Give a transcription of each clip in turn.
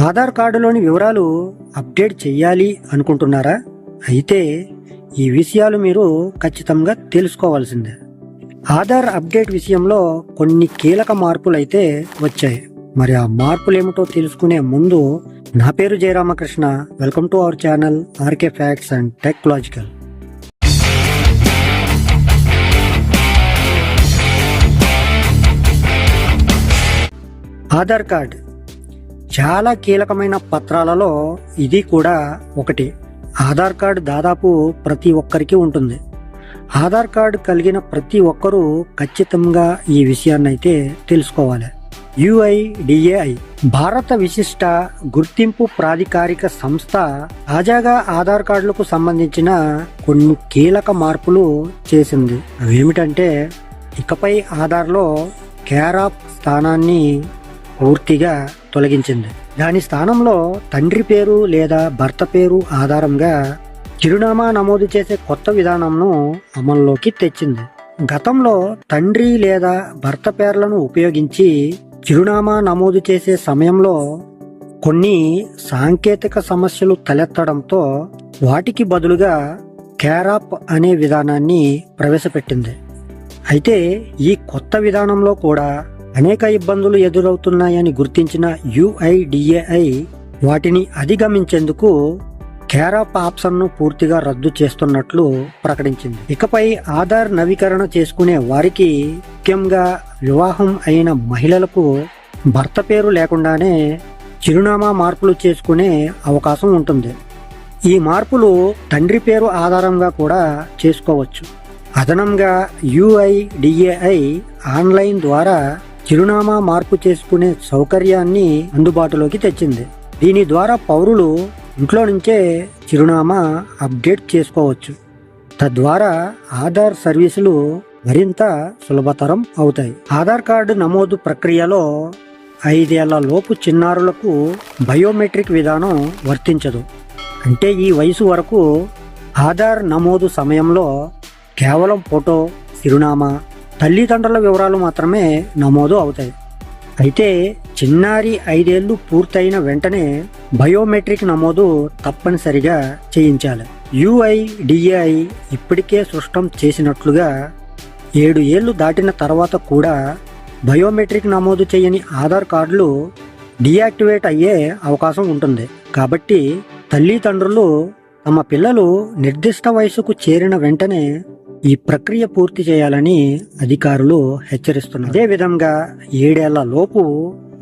ఆధార్ కార్డులోని వివరాలు అప్డేట్ చెయ్యాలి అనుకుంటున్నారా? అయితే ఈ విషయాలు మీరు ఖచ్చితంగా తెలుసుకోవాల్సిందే. ఆధార్ అప్డేట్ విషయంలో కొన్ని కీలక మార్పులు అయితే వచ్చాయి. మరి ఆ మార్పులు ఏమిటో తెలుసుకునే ముందు నా పేరు Jayaramakrishna. Welcome to our channel RK facts and technological. Aadhaar card చాలా కీలకమైన పత్రాలలో ఇది కూడా ఒకటి. ఆధార్ కార్డు దాదాపు ప్రతి ఒక్కరికి ఉంటుంది. ఆధార్ కార్డు కలిగిన ప్రతి ఒక్కరూ ఖచ్చితంగా ఈ విషయాన్ని అయితే తెలుసుకోవాలి. UIDAI భారత విశిష్ట గుర్తింపు ప్రాధికారిక సంస్థ తాజాగా ఆధార్ కార్డులకు సంబంధించిన కొన్ని కీలక మార్పులు చేసింది. అవేమిటంటే, ఇకపై ఆధార్లో కేరాప్ స్థానాన్ని పూర్తిగా తొలగించింది. దాని స్థానంలో తండ్రి పేరు లేదా భర్త పేరు ఆధారంగా చిరునామా నమోదు చేసే కొత్త విధానంను అమల్లోకి తెచ్చింది. గతంలో తండ్రి లేదా భర్త పేర్లను ఉపయోగించి చిరునామా నమోదు చేసే సమయంలో కొన్ని సాంకేతిక సమస్యలు తలెత్తడంతో వాటికి బదులుగా కేరాప్ అనే విధానాన్ని ప్రవేశపెట్టింది. అయితే ఈ కొత్త విధానంలో కూడా అనేక ఇబ్బందులు ఎదురవుతున్నాయని గుర్తించిన UIDAI వాటిని అధిగమించేందుకు కేరాప్ ఆప్షన్ను పూర్తిగా రద్దు చేస్తున్నట్లు ప్రకటించింది. ఇకపై ఆధార్ నవీకరణ చేసుకునే వారికి, ముఖ్యంగా వివాహం అయిన మహిళలకు భర్త పేరు లేకుండానే చిరునామా మార్పులు చేసుకునే అవకాశం ఉంటుంది. ఈ మార్పులు తండ్రి పేరు ఆధారంగా కూడా చేసుకోవచ్చు. అదనంగా UIDAI ఆన్లైన్ ద్వారా చిరునామా మార్పు చేసుకునే సౌకర్యాన్ని అందుబాటులోకి తెచ్చింది. దీని ద్వారా పౌరులు ఇంట్లో నుంచే చిరునామా అప్డేట్ చేసుకోవచ్చు. తద్వారా ఆధార్ సర్వీసులు మరింత సులభతరం అవుతాయి. ఆధార్ కార్డు నమోదు ప్రక్రియలో 5 ఏళ్ల లోపు చిన్నారులకు బయోమెట్రిక్ విధానం వర్తించదు. అంటే ఈ వయసు వరకు ఆధార్ నమోదు సమయంలో కేవలం ఫోటో, చిరునామా, తల్లిదండ్రుల వివరాలు మాత్రమే నమోదు అవుతాయి. అయితే చిన్నారి 5 ఏళ్లు పూర్తయిన వెంటనే బయోమెట్రిక్ నమోదు తప్పనిసరిగా చేయించాలి. UIDAI ఇప్పటికే స్పష్టం చేసినట్లుగా 7 ఏళ్లు దాటిన తర్వాత కూడా బయోమెట్రిక్ నమోదు చేయని ఆధార్ కార్డులు డీయాక్టివేట్ అయ్యే అవకాశం ఉంటుంది. కాబట్టి తల్లిదండ్రులు తమ పిల్లలు నిర్దిష్ట వయసుకు చేరిన వెంటనే ఈ ప్రక్రియ పూర్తి చేయాలని అధికారులు హెచ్చరిస్తున్నారు. అదేవిధంగా 7 ఏళ్ల లోపు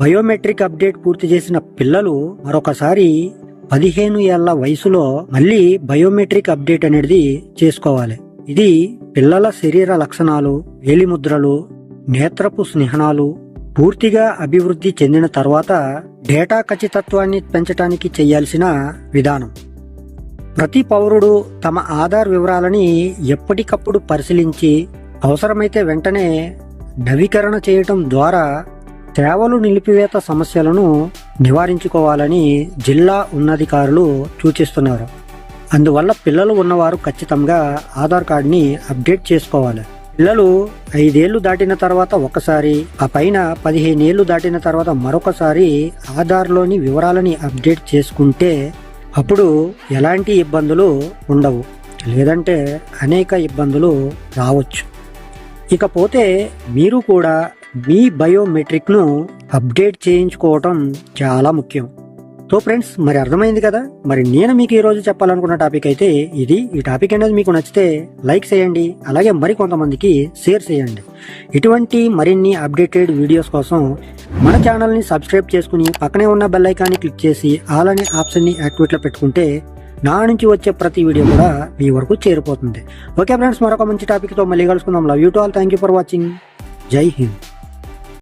బయోమెట్రిక్ అప్డేట్ పూర్తి చేసిన పిల్లలు మరొకసారి 15 ఏళ్ల వయసులో మళ్ళీ బయోమెట్రిక్ అప్డేట్ అనేది చేసుకోవాలి. ఇది పిల్లల శరీర లక్షణాలు, వేలిముద్రలు, నేత్రపు చిహ్నాలు పూర్తిగా అభివృద్ధి చెందిన తర్వాత డేటా ఖచ్చితత్వాన్ని పెంచడానికి చేయాల్సిన విధానం. ప్రతి పౌరుడు తమ ఆధార్ వివరాలని ఎప్పటికప్పుడు పరిశీలించి అవసరమైతే వెంటనే నవీకరణ చేయటం ద్వారా సేవలు నిలిపివేత సమస్యలను నివారించుకోవాలని జిల్లా ఉన్నతాధికారులు సూచిస్తున్నారు. అందువల్ల పిల్లలు ఉన్నవారు ఖచ్చితంగా ఆధార్ కార్డుని అప్డేట్ చేసుకోవాలి. పిల్లలు 5 ఏళ్లు దాటిన తర్వాత ఒకసారి, ఆ పైన 15 ఏళ్లు దాటిన తర్వాత మరొకసారి ఆధార్లోని వివరాలని అప్డేట్ చేసుకుంటే అప్పుడు ఎలాంటి ఇబ్బందులు ఉండవు, లేదంటే అనేక ఇబ్బందులు రావచ్చు. ఇకపోతే మీరు కూడా మీ బయోమెట్రిక్ను అప్డేట్ చేయించుకోవటం చాలా ముఖ్యం. సో ఫ్రెండ్స్, మరి అర్థమైంది కదా. మరి నేను మీకు ఈరోజు చెప్పాలనుకున్న టాపిక్ అయితే ఇది. ఈ టాపిక్ అనేది మీకు నచ్చితే లైక్ చేయండి, అలాగే మరికొంతమందికి షేర్ చేయండి. ఇటువంటి మరిన్ని అప్డేటెడ్ వీడియోస్ కోసం మన ఛానల్ని సబ్స్క్రైబ్ చేసుకుని పక్కనే ఉన్న బెల్ ఐకాన్ని క్లిక్ చేసి ఆల్ అనే ఆప్షన్ని యాక్టివేట్లో పెట్టుకుంటే నా నుంచి వచ్చే ప్రతి వీడియో కూడా మీ వరకు చేరిపోతుంది. ఓకే ఫ్రెండ్స్, మరొక మంచి టాపిక్తో మళ్ళీ కలుసుకుందాం. Love you to all. Thank you for watching. జై హింద్.